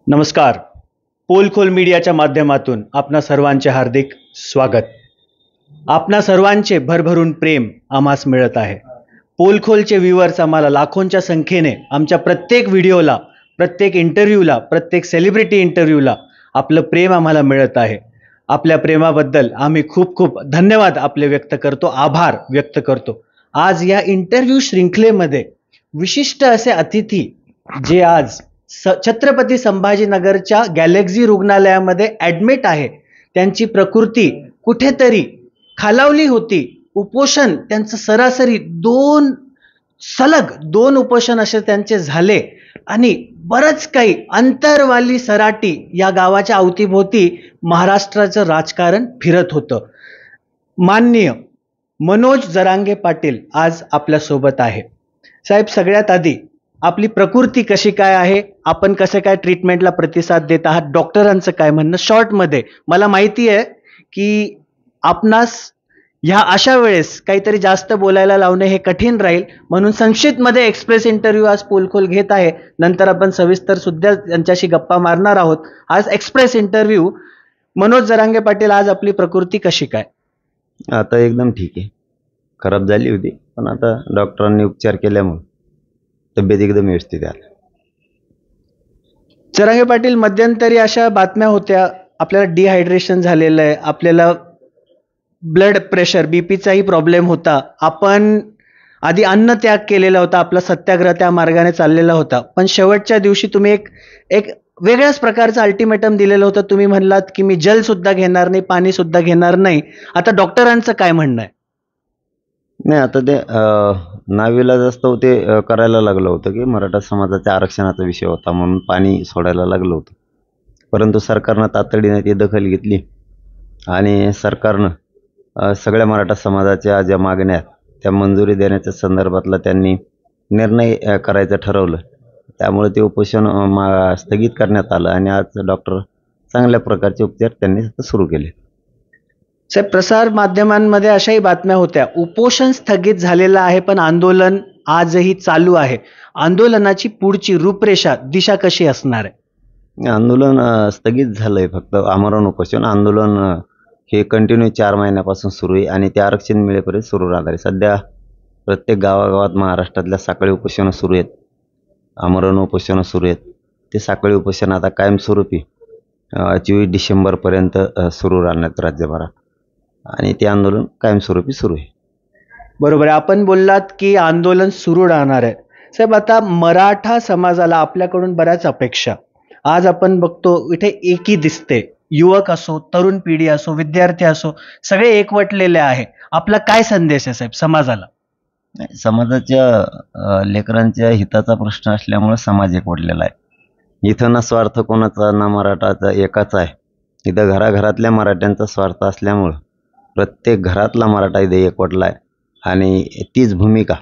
नमस्कार. पोलखोल मीडियाच्या माध्यमातून आपणा सर्वांचे हार्दिक स्वागत. आपणा सर्वांचे भरभरून प्रेम आम्हास मिळत आहे. पोलखोलचे व्ह्यूअर्स आम्हाला लाखोंच्या संख्येने आमच्या प्रत्येक व्हिडिओला, प्रत्येक इंटरव्ह्यूला, प्रत्येक सेलिब्रिटी इंटरव्ह्यूला आपलं प्रेम आम्हाला मिळत आहे. आपल्या प्रेमाबद्दल आम्ही खूप खूप धन्यवाद आपले व्यक्त करतो, आभार व्यक्त करतो. आज या इंटरव्ह्यू शृंखलेमध्ये विशिष्ट असे अतिथी जे आज छत्रपती संभाजीनगरच्या गॅलेक्सी रुग्णालयामध्ये ॲडमिट आहे, त्यांची प्रकृती कुठेतरी खालावली होती. उपोषण त्यांचं सरासरी सलग दोन उपोषण असे त्यांचे झाले आणि बरंच काही अंतरवाली सराटी या गावाच्या अवतीभोवती महाराष्ट्राचं राजकारण फिरत होतं. माननीय मनोज जरांगे पाटील आज आपल्या सोबत आहे. साहेब, सगळ्यात आधी आपली प्रकृती कशी काय आहे, आपण कसे काय ट्रीटमेंटला प्रतिसाद देत आहात, डॉक्टरांचं काय म्हणणं शॉर्टमध्ये. मला माहिती आहे की आपणास ह्या अशा वेळेस काहीतरी जास्त बोलायला लावणे हे कठीण राहील, म्हणून संक्षिप्तमध्ये एक्सप्रेस इंटरव्ह्यू आज पोलखोल घेत आहे. नंतर आपण सविस्तर सुद्धा त्यांच्याशी गप्पा मारणार आहोत. आज एक्सप्रेस इंटरव्ह्यू. मनोज जरांगे पाटील, आज आपली प्रकृती कशी काय? आता एकदम ठीक आहे. खराब झाली होती पण आता डॉक्टरांनी उपचार केल्यामुळे तब्येत एकदम व्यवस्थित आहे. जरांगे पाटील, मध्यंतरी अशा बातम्या होत्या आपल्याला डिहायड्रेशन झालेलं आहे, आपल्याला ब्लड प्रेशर बीपीचाही प्रॉब्लेम होता, आपण आधी अन्न त्याग केलेला होता, आपला सत्याग्रह त्या मार्गाने चाललेला होता, पण शेवटच्या दिवशी तुम्ही एक वेगळ्याच प्रकारचं अल्टिमेटम दिलेलं होतं. तुम्ही म्हणलात की मी जल सुद्धा घेणार नाही, पाणी सुद्धा घेणार नाही. आता डॉक्टरांचं काय म्हणणं आहे? नाही, आता ते नाविलाज असतं ते करायला लागलं होतं की मराठा समाजाच्या आरक्षणाचा विषय होता म्हणून पाणी सोडायला लागलं होतं. परंतु सरकारनं तातडीने ती दखल घेतली आणि सरकारनं सगळ्या मराठा समाजाच्या ज्या मागण्या आहेत त्या मंजुरी देण्याच्या संदर्भातला त्यांनी निर्णय करायचं ठरवलं. त्यामुळे ते उपोषण स्थगित करण्यात आलं आणि आज डॉक्टर चांगल्या प्रकारचे उपचार त्यांनी सुरू केले. साहेब, प्रसार माध्यमांमध्ये अशाही बातम्या होत्या उपोषण स्थगित झालेलं आहे पण आंदोलन आजही चालू आहे. आंदोलनाची पुढची रूपरेषा, दिशा कशी असणार आहे? आंदोलन स्थगित झालंय, फक्त आमरण उपोषण. आंदोलन हे कंटिन्यू 4 महिन्यापासून सुरू आहे आणि ते आरक्षण मिळेपर्यंत सुरू राहणार आहे. सध्या प्रत्येक गावागावात महाराष्ट्रातल्या साखळी उपोषणं सुरू आहेत, आमरण उपोषणं सुरू आहेत. ते साखळी उपोषण आता कायमस्वरूपी 24 डिसेंबरपर्यंत सुरू राहण्यात राज्यभरात आणि ते आंदोलन कायमस्वरूपी सुरू आहे. बरोबर आहे. आपण बोललात की आंदोलन सुरू राहणार आहे. साहेब, आता मराठा समाजाला आपल्याकडून बऱ्याच अपेक्षा. आज आपण बघतो इथे एकी दिसते. युवक असो, तरुण पिढी असो, विद्यार्थी असो, सगळे एकवटलेले आहे. आपला काय संदेश आहे साहेब समाजाला? समाजाच्या लेकरांच्या हिताचा प्रश्न असल्यामुळे समाज एकवटलेला आहे. इथं ना स्वार्थ कोणाचा ना मराठाचा एकाचा आहे. इथं घराघरातल्या मराठ्यांचा स्वार्थ असल्यामुळं प्रत्येक घरातला मराठा इथे एकवटला आहे आणि तीच भूमिका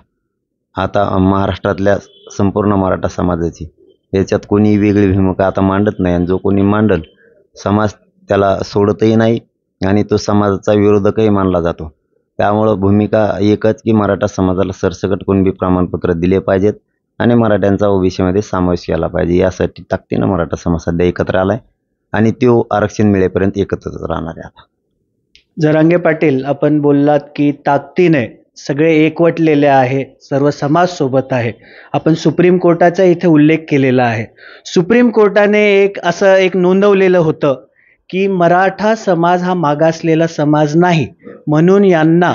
आता महाराष्ट्रातल्या संपूर्ण मराठा समाजाची. याच्यात कोणी वेगळी भूमिका आता मांडत नाही आणि जो कोणी मांडल समाज त्याला सोडतही नाही आणि तो समाजाचा विरोधकही मानला जातो. त्यामुळं भूमिका एकच की मराठा समाजाला सरसकट कुणबी प्रमाणपत्र दिले पाहिजेत आणि मराठ्यांचा ओबीसीमध्ये समावेश केला पाहिजे. यासाठी ताकदीनं मराठा समाज सध्या एकत्र आलाय आणि तो आरक्षण मिळेपर्यंत एकत्रच राहणार आहे. आता जरांगे पाटील, आपण बोललात की ताकदीने सगळे एकवटलेले आहे, सर्व समाज सोबत आहे. आपण सुप्रीम कोर्टाचा इथे उल्लेख केलेला आहे. सुप्रीम कोर्टाने एक नोंदवलेलं होतं की मराठा समाज हा मागासलेला समाज नाही, म्हणून यांना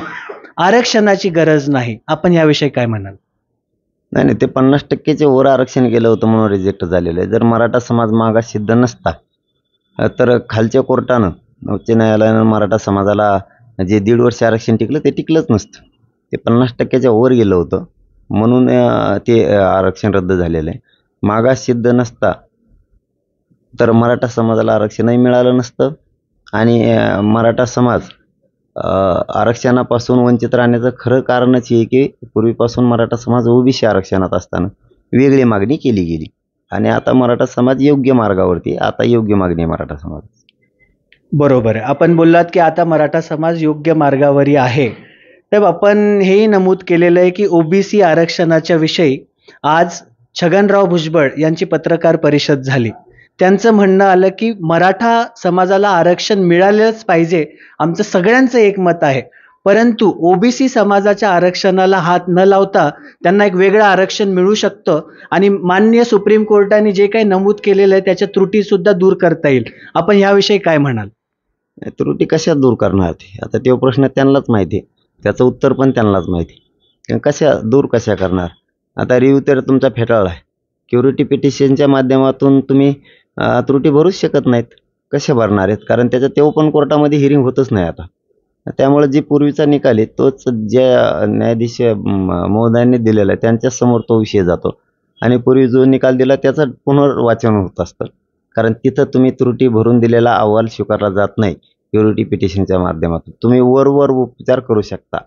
आरक्षणाची गरज नाही. आपण याविषयी काय म्हणाल? नाही, ते 50%च्या वर आरक्षण केलं होतं म्हणून रिजेक्ट झालेलं आहे. जर मराठा समाज मागास सिद्ध नसता तर खालच्या कोर्टानं, उच्च न्यायालयानं मराठा समाजाला जे 1.5 वर्ष आरक्षण टिकलं ते टिकलंच नसतं. ते 50%च्या वर गेलं होतं म्हणून ते आरक्षण रद्द झालेलं आहे. मागास सिद्ध नसता तर मराठा समाजाला आरक्षणही मिळालं नसतं आणि मराठा समाज आरक्षणापासून वंचित राहण्याचं खरं कारणच हे की पूर्वीपासून मराठा समाज ओबीसी आरक्षणात असताना वेगळी मागणी केली गेली आणि आता मराठा समाज योग्य मार्गावरती. आता योग्य मागणी आहे मराठा समाज. बरोबर आहे. आपण बोललात की आता मराठा समाज योग्य मार्गावरी आहे. तर आपण हेही नमूद केलेलं आहे की ओबीसी आरक्षणाच्या विषयी आज छगनराव भुजबळ यांची पत्रकार परिषद झाली. त्यांचं म्हणणं आलं की मराठा समाजाला आरक्षण मिळालेच पाहिजे, आमचं सगळ्यांचं एकमत आहे. परंतु ओबीसी समाजाच्या आरक्षणाला हात न लावता त्यांना एक वेगळं आरक्षण मिळू शकतं आणि माननीय सुप्रीम कोर्टाने जे काही नमूद केलेलं आहे त्याच्या त्रुटी सुद्धा दूर करता येईल. आपण याविषयी काय म्हणाल? त्रुटी कशा दूर करणार ते? आता तो प्रश्न त्यांनाच माहिती आहे, त्याचं उत्तर पण त्यांनाच माहिती आहे. कशा दूर कशा करणार? आता रिव्ह्यू तर तुमचा फेटाळला आहे. क्युरिटी पिटिशनच्या माध्यमातून तुम्ही त्रुटी भरूच शकत नाहीत. कशा भरणार आहेत? कारण त्याचं तेव्हा पण कोर्टामध्ये हिअरिंग होतच नाही आता. त्यामुळे जी पूर्वीचा निकाल आहे तोच ज्या न्यायाधीश महोदयांनी दिलेला आहे त्यांच्यासमोर तो विषय जातो आणि पूर्वी जो निकाल दिला त्याचं पुनर्वाचन होत असतं. कारण तिथं तुम्ही त्रुटी भरून दिलेला अहवाल स्वीकारला जात नाही. क्युरिटी पिटिशनच्या माध्यमातून तुम्ही वर उपचार करू शकता,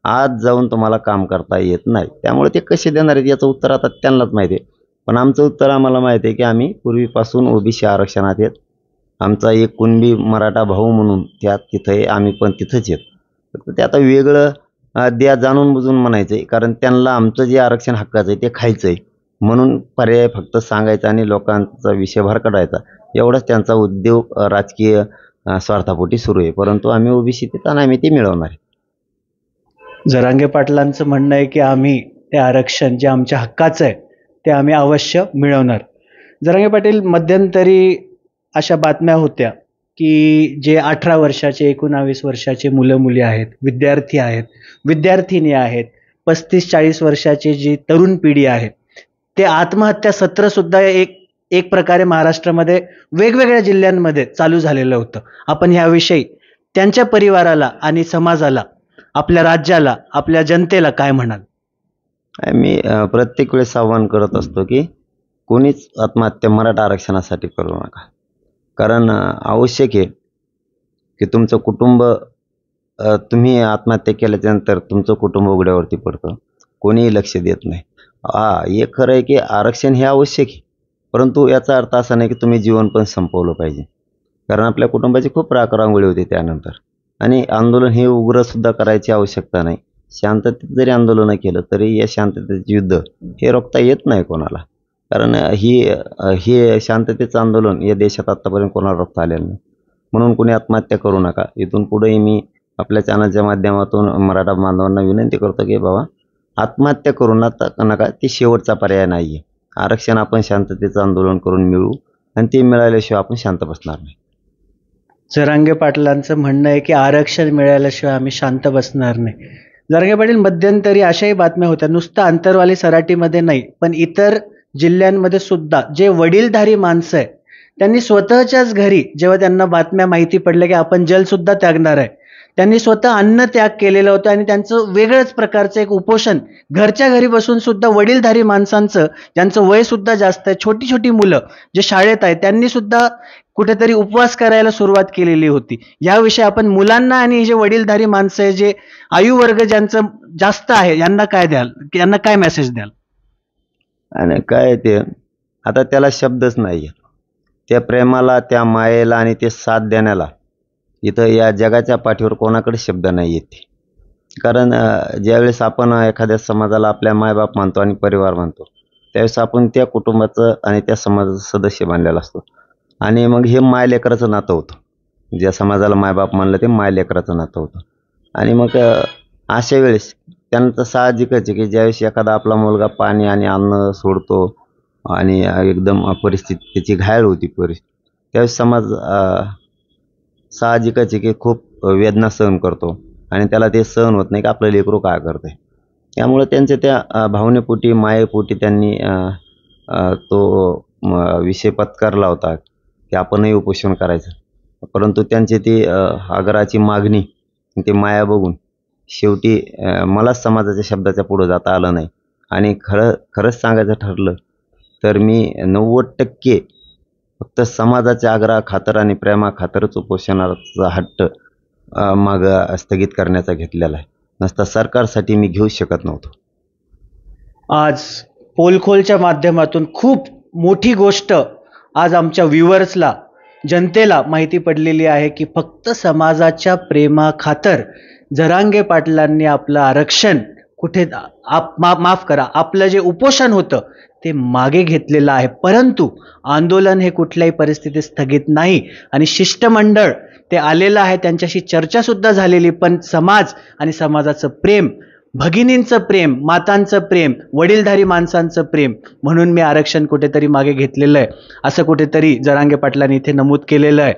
आज जाऊन तुम्हाला काम करता येत नाही. त्यामुळे ते कसे देणार आहेत याचं उत्तर आता त्यांनाच माहिती आहे. पण आमचं उत्तर आम्हाला माहिती आहे की आम्ही पूर्वीपासून ओबीसी आरक्षणात आहेत. आमचा एक कुणबी मराठा भाऊ म्हणून तिथं आहे, आम्ही पण तिथंच आहेत. फक्त ते आता वेगळं द्या जाणून बुजून म्हणायचं आहे, कारण त्यांना आमचं जे आरक्षण हक्काचं आहे ते खायचं आहे. म्हणून पर्याय फक्त सांगायचा आणि लोकांचा विषय भरकटायचा, एवढाच त्यांचा उद्योग राजकीय स्वार्थापोटी सुरू आहे. परंतु आम्ही ओबीसी आणि आम्ही ते मिळवणार आहे. जरांगे पाटलांचं म्हणणं आहे की आम्ही ते आरक्षण जे आमच्या हक्काचं आहे ते आम्ही अवश्य मिळवणार. जरांगे पाटील, मध्यंतरी अशा बातम्या होत्या की जे 18 वर्षाचे 19 वर्षाचे मुलं मुली आहेत, विद्यार्थी आहेत, विद्यार्थिनी आहेत, 35-40 वर्षाची जी तरुण पिढी आहे, ते आत्महत्या सत्र सुद्धा एक प्रकारे महाराष्ट्रामध्ये वेगवेगळ्या जिल्ह्यांमध्ये चालू झालेलं होतं. आपण ह्याविषयी त्यांच्या परिवाराला आणि समाजाला, आपल्या राज्याला, आपल्या जनतेला काय म्हणाल? मी प्रत्येक वेळेस आव्हान करत असतो की कोणीच आत्महत्या मराठा आरक्षणासाठी करू नका. कारण आवश्यक आहे की तुमचं कुटुंब, तुम्ही आत्महत्या केल्याच्यानंतर तुमचं कुटुंब उघड्यावरती पडतं, कोणीही लक्ष देत नाही. हे खरं आहे की आरक्षण हे आवश्यक आहे, परंतु याचा अर्थ असा नाही की तुम्ही जीवन पण संपवलं पाहिजे. कारण आपल्या कुटुंबाची खूप रांगोळी होती त्यानंतर. आणि आंदोलन हे उग्रसुद्धा करायची आवश्यकता नाही. शांततेत जरी आंदोलनं केलं तरी या शांततेचे युद्ध हे रोखता येत नाही कोणाला. कारण हे शांततेचं आंदोलन या देशात आत्तापर्यंत कोणाला रोखता आलेलं नाही. म्हणून कोणी आत्महत्या करू नका. इथून पुढेही मी आपल्या चॅनलच्या माध्यमातून मराठा बांधवांना विनंती करतो की बाबा, आत्महत्या करू नका, ती शेवटचा पर्याय नाही आहे. आरक्षण आपण शांततेचं आंदोलन करून मिळवू आणि ते मिळाल्याशिवाय आपण शांत बसणार नाही. जरांगे पाटलांचं म्हणणं आहे की आरक्षण मिळाल्याशिवाय आम्ही शांत बसणार नाही. जरांगे पाटील, मध्यंतरी अशाही बातम्या होत्या, नुसतं आंतरवाली सराटीमध्ये नाही पण इतर जिल्ह्यांमध्ये सुद्धा जे वडीलधारी माणसं आहे त्यांनी स्वतःच्याच घरी, जेव्हा त्यांना बातम्या माहिती पडल्या की आपण जल सुद्धा त्यागणार आहे, त्यांनी स्वतः अन्न त्याग केलेलं होतं आणि त्यांचं वेगळंच प्रकारचं एक उपोषण घरच्या घरी बसून सुद्धा वडीलधारी माणसांचं, ज्यांचं वय सुद्धा जास्त आहे, छोटी छोटी मुलं जे शाळेत आहेत, त्यांनी सुद्धा कुठेतरी उपवास करायला सुरुवात केलेली होती. याविषयी आपण मुलांना आणि जे वडीलधारी माणसं आहे, जे आयुवर्ग ज्यांचं जास्त आहे, यांना काय द्याल, यांना काय मेसेज द्याल? आणि काय ते आता त्याला शब्दच नाही. त्या प्रेमाला, त्या मायेला आणि ते साथ देण्याला इथं या जगाच्या पाठीवर कोणाकडे शब्द नाही आहेत. कारण ज्यावेळेस आपण एखाद्या समाजाला आपल्या मायबाप मानतो आणि परिवार मानतो, त्यावेळेस आपण त्या कुटुंबाचं आणि त्या समाजाचं सदस्य मानलेला असतो. आणि मग हे माय लेकराचं नातं होतं. ज्या समाजाला मायबाप मानलं ते माय लेकराचं नातं होतं. आणि मग अशा वेळेस त्यांचं साहजिकच आहे की ज्यावेळेस एखादा आपला मुलगा पाणी आणि अन्न सोडतो आणि एकदम परिस्थिती त्याची घायल होती परिस्थिती, त्यावेळेस समाज साहजिकच आहे की खूप वेदना सहन करतो आणि त्याला ते सहन होत नाही की आपलं लेकरू काय करतंय. त्यामुळे त्यांच्या त्या भावनेपोटी, मायेपोटी त्यांनी तो विषय पत्करला होता की आपणही उपोषण करायचं. परंतु त्यांची ती आग्रहाची मागणी, ती माया बघून शेवटी मलाच समाजाच्या शब्दाच्या पुढे जाता आलं नाही. आणि खरंच सांगायचं ठरलं तर मी 90% फक्त समाजाच्या आग्रहाखातर आणि प्रेमाखातरच उपोषणाचा हट्ट माग स्थगित करण्याचा घेतलेला आहे. नसता सरकारसाठी मी घेऊ शकत नव्हतो. आज पोलखोलच्या माध्यमातून खूप मोठी गोष्ट आज आमच्या व्ह्युअर्सला, जनतेला माहिती पडलेली आहे की फक्त समाजाच्या प्रेमाखातर जरांगे पाटलांनी आपलं आरक्षण कुठे माफ करा, आपलं जे उपोषण होतं ते मागे घेतलेलं आहे. परंतु आंदोलन हे कुठल्याही परिस्थितीत स्थगित नाही आणि शिष्टमंडळ ते आलेलं आहे, त्यांच्याशी चर्चा सुद्धा झालेली. पण समाज आणि समाजाचं प्रेम, भगिनींचं प्रेम, मातांचं प्रेम, वडीलधारी माणसांचं प्रेम, म्हणून मी आरक्षण कुठेतरी मागे घेतलेलं आहे, असं कुठेतरी जरांगे पाटलांनी इथे नमूद केलेलं आहे.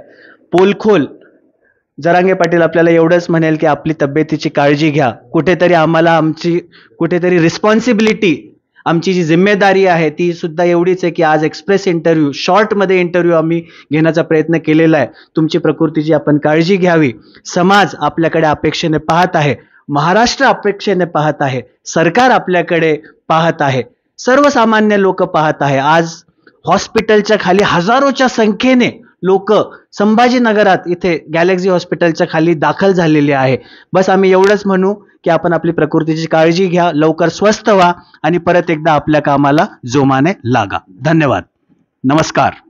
पोलखोल जरांगे पाटील आपल्याला एवढंच म्हणेल की आपली तब्येतीची काळजी घ्या. कुठेतरी आम्हाला आमची कुठेतरी रिस्पॉन्सिबिलिटी, आमची जी जिम्मेदारी आहे ती सुद्धा एवढीच आहे की आज एक्सप्रेस इंटरव्ह्यू, शॉर्टमध्ये इंटरव्ह्यू आम्ही घेण्याचा प्रयत्न केलेला आहे. तुमची प्रकृतीची आपण काळजी घ्यावी. समाज आपल्याकडे अपेक्षेने पाहत आहे, महाराष्ट्र अपेक्षेने पाहत आहे, सरकार आपल्याकडे पाहत आहे, सर्वसामान्य लोक पाहत आहे. आज हॉस्पिटलच्या खाली हजारोच्या संख्येने लोक संभाजीनगरात इथे गॅलेक्सी हॉस्पिटलच्या खाली दाखल झालेले आहे. बस आम्ही एवढंच म्हणू की आपण आपली प्रकृतीची काळजी घ्या, लवकर स्वस्थ व्हा आणि परत एकदा आपल्या कामाला जोमाने लागा. धन्यवाद. नमस्कार.